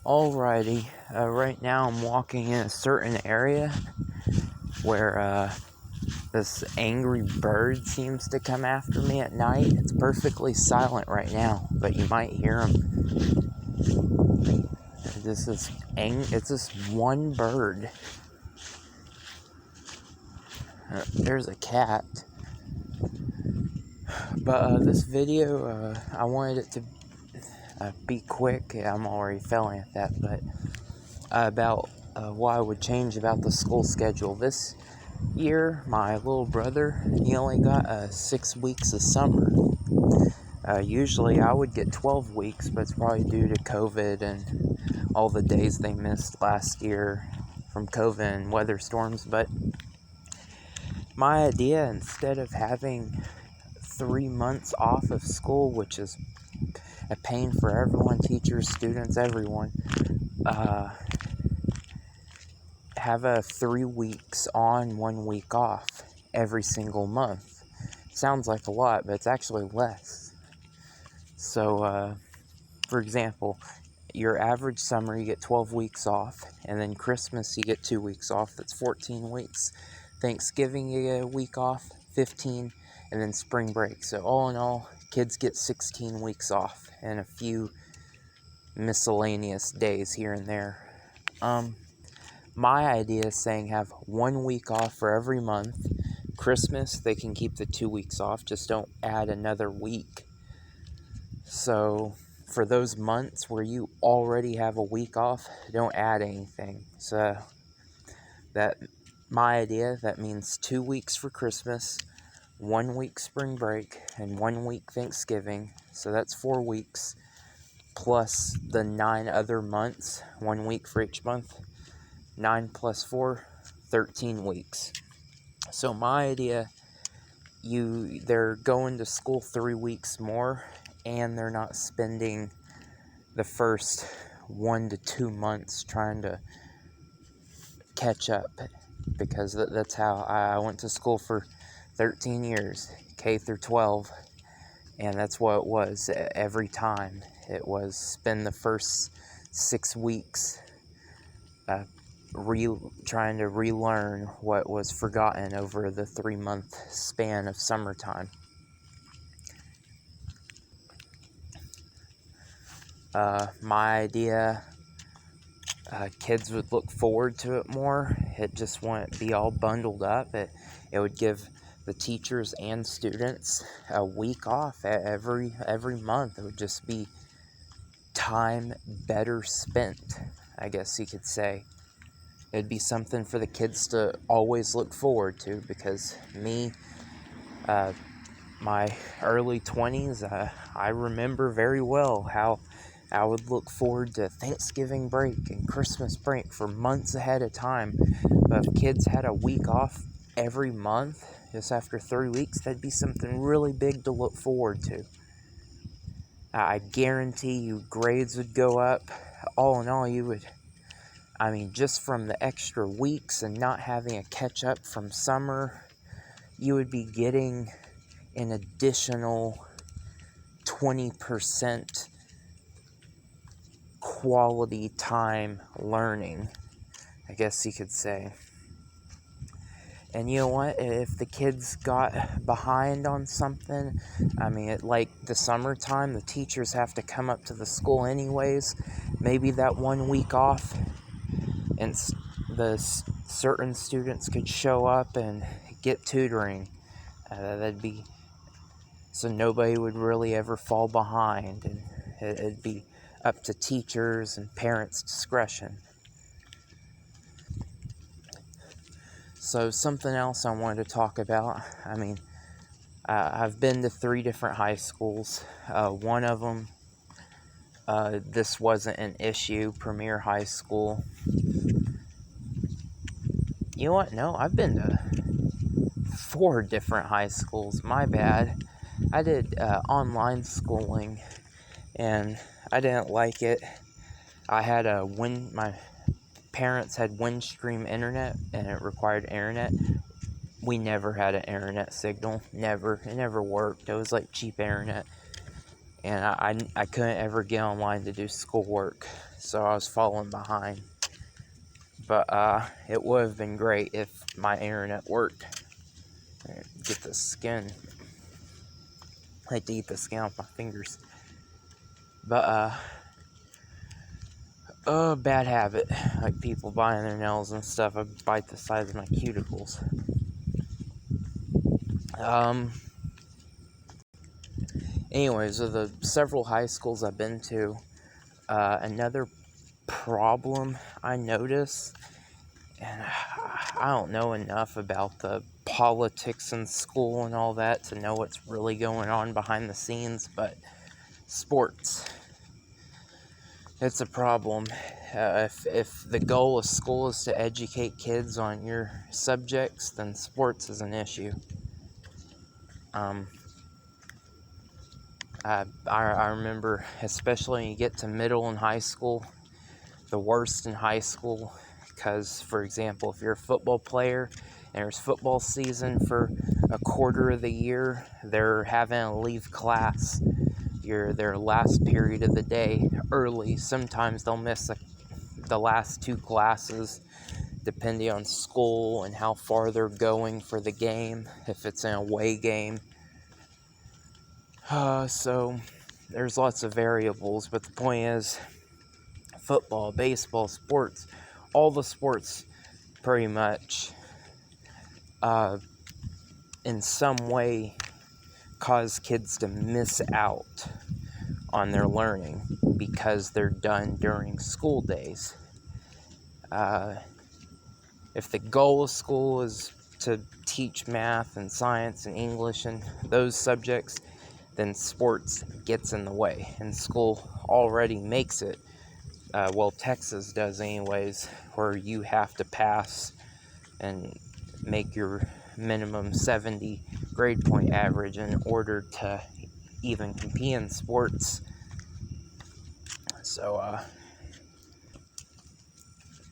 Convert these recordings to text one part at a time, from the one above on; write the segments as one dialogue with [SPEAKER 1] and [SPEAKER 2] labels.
[SPEAKER 1] Alrighty, right now I'm walking in a certain area where this angry bird seems to come after me at night. It's perfectly silent right now, but you might hear him. It's this one bird. There's a cat. But this video, I wanted it to be quick. I'm already failing at that, but about what I would change about the school schedule. This year, my little brother, he only got 6 weeks of summer. Usually I would get 12 weeks, but it's probably due to COVID and all the days they missed last year from COVID and weather storms. But my idea, instead of having 3 months off of school, which is a pain for everyone, teachers, students, everyone, have a 3 weeks on, 1 week off every single month. Sounds like a lot, but it's actually less. So, for example, your average summer, you get 12 weeks off, and then Christmas, you get 2 weeks off. That's 14 weeks. Thanksgiving, you get a week off, 15, and then spring break. So all in all, kids get 16 weeks off and a few miscellaneous days here and there. My idea is saying have 1 week off for every month. Christmas, they can keep the 2 weeks off, just don't add another week. So for those months where you already have a week off, don't add anything. So my idea, that means 2 weeks for Christmas, 1 week spring break, and 1 week Thanksgiving. So that's 4 weeks, plus the 9 other months, 1 week for each month. 9 plus 4, 13 weeks. So my idea, they're going to school 3 weeks more, and they're not spending the first 1 to 2 months trying to catch up, because that's how I went to school for 13 years, K through 12, and that's what it was every time. It was spend the first 6 weeks trying to relearn what was forgotten over the 3-month span of summertime. My idea, kids would look forward to it more. It just wouldn't be all bundled up. It would give the teachers and students a week off every month. It would just be time better spent, I guess you could say. It'd be something for the kids to always look forward to, because me, my early 20s, I remember very well how I would look forward to Thanksgiving break and Christmas break for months ahead of time. But if kids had a week off every month, just after 3 weeks, that'd be something really big to look forward to. I guarantee you grades would go up. All in all, just from the extra weeks and not having a catch up from summer, you would be getting an additional 20% quality time learning, I guess you could say. And you know what? If the kids got behind on something, like the summertime, the teachers have to come up to the school anyways. Maybe that 1 week off, and the certain students could show up and get tutoring. That'd be so nobody would really ever fall behind, and it'd be up to teachers and parents' discretion. So something else I wanted to talk about. I've been to 3 different high schools. One of them, this wasn't an issue, Premier High School. You know what? No, I've been to 4 different high schools. My bad. I did online schooling, and I didn't like it. I had my parents had Windstream internet, and it required internet. We never had an internet signal. Never. It never worked. It was like cheap internet. and I couldn't ever get online to do schoolwork, so I was falling behind. But it would have been great if my internet worked. Get the skin. I hate to eat the skin off my fingers. But bad habit. Like people biting their nails and stuff. I bite the sides of my cuticles. Anyways, of the several high schools I've been to, another problem I notice, and I don't know enough about the politics in school and all that to know what's really going on behind the scenes, but sports. It's a problem. If the goal of school is to educate kids on your subjects, then sports is an issue. I remember, especially when you get to middle and high school, the worst in high school, because, for example, if you're a football player and there's football season for a quarter of the year, they're having to leave class their last period of the day early. Sometimes they'll miss the last 2 classes, depending on school and how far they're going for the game, if it's an away game. So there's lots of variables, but the point is, football, baseball, sports, all the sports pretty much in some way cause kids to miss out on their learning because they're done during school days. If the goal of school is to teach math and science and English and those subjects, then sports gets in the way, and school already makes it. Texas does anyways, where you have to pass and make your minimum 70 grade point average in order to even compete in sports. So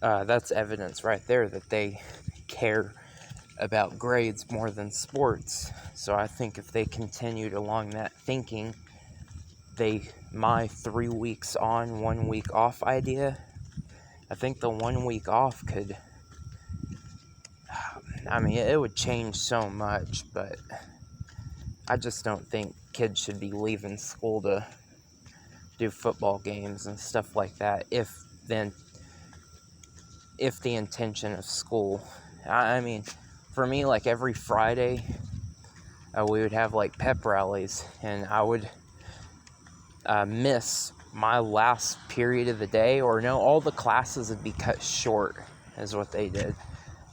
[SPEAKER 1] that's evidence right there that they care about grades more than sports. So I think if they continued along that thinking, my 3 weeks on, 1 week off idea, I think the 1 week off could, it would change so much, but I just don't think kids should be leaving school to do football games and stuff like that if the intention of school, for me, like every Friday, we would have like pep rallies, and I would miss my last period of the day, or no, all the classes would be cut short, is what they did.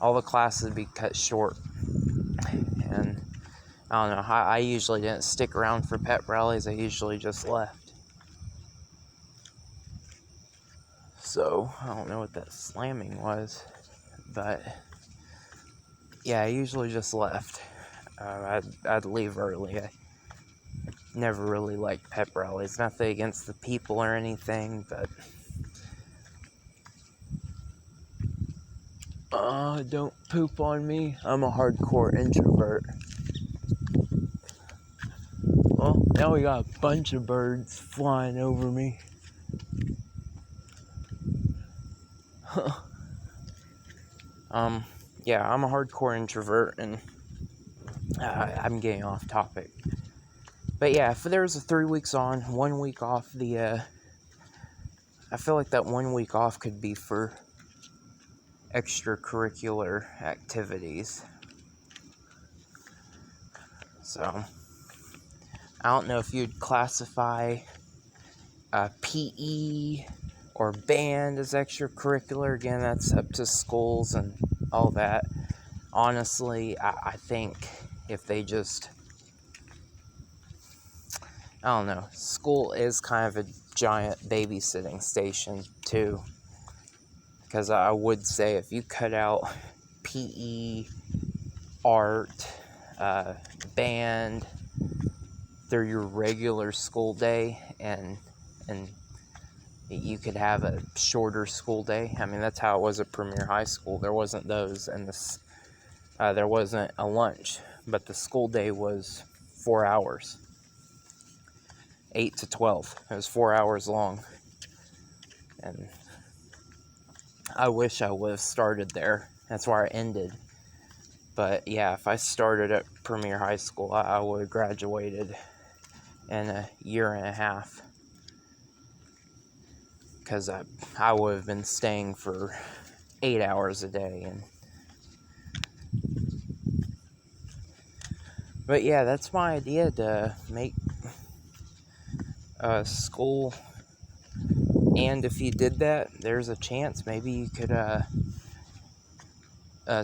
[SPEAKER 1] All the classes would be cut short, and I don't know, I usually didn't stick around for pep rallies, I usually just left. So, I don't know what that slamming was, but yeah, I usually just left. I'd leave early. I never really liked pep rallies. Nothing against the people or anything, but don't poop on me. I'm a hardcore introvert. Well, now we got a bunch of birds flying over me. Yeah, I'm a hardcore introvert, and I'm getting off topic. But yeah, if there was a 3 weeks on, 1 week off, I feel like that 1 week off could be for extracurricular activities. So, I don't know if you'd classify PE or band as extracurricular. Again, that's up to schools and all that. Honestly, I think if they just, I don't know, school is kind of a giant babysitting station too. Because I would say if you cut out PE, art, band through your regular school day, and you could have a shorter school day. That's how it was at Premier High School. There wasn't those, and there wasn't a lunch, but the school day was 4 hours. 8 to 12. It was 4 hours long. And I wish I would have started there. That's where I ended. But yeah, if I started at Premier High School, I would have graduated in a year and a half. Because I would have been staying for 8 hours a day. But yeah, that's my idea, to make a school. And if you did that, there's a chance maybe you could,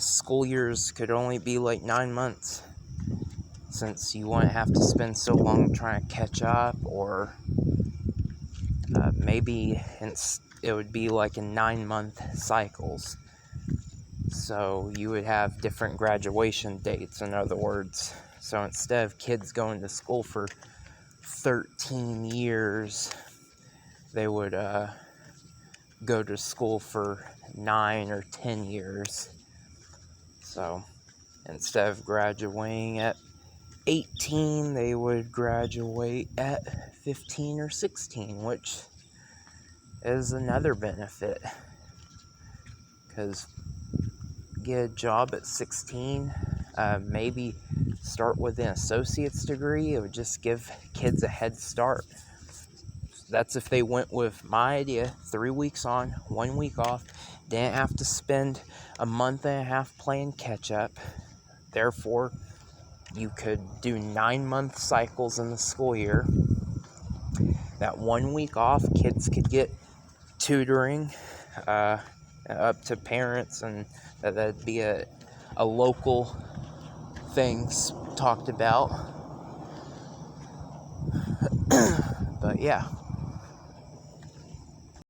[SPEAKER 1] school years could only be like 9 months, since you wouldn't have to spend so long trying to catch up, or maybe it would be like in 9-month cycles. So you would have different graduation dates, in other words. So instead of kids going to school for 13 years, they would go to school for 9 or 10 years. So instead of graduating at 18, they would graduate at 15 or 16, which is another benefit. Because get a job at 16, maybe start with an associate's degree. It would just give kids a head start. That's if they went with my idea, 3 weeks on, 1 week off. Didn't have to spend a month and a half playing catch up. Therefore, you could do 9-month cycles in the school year. That 1 week off, kids could get tutoring up to parents, and that'd be a local thing talked about. But yeah.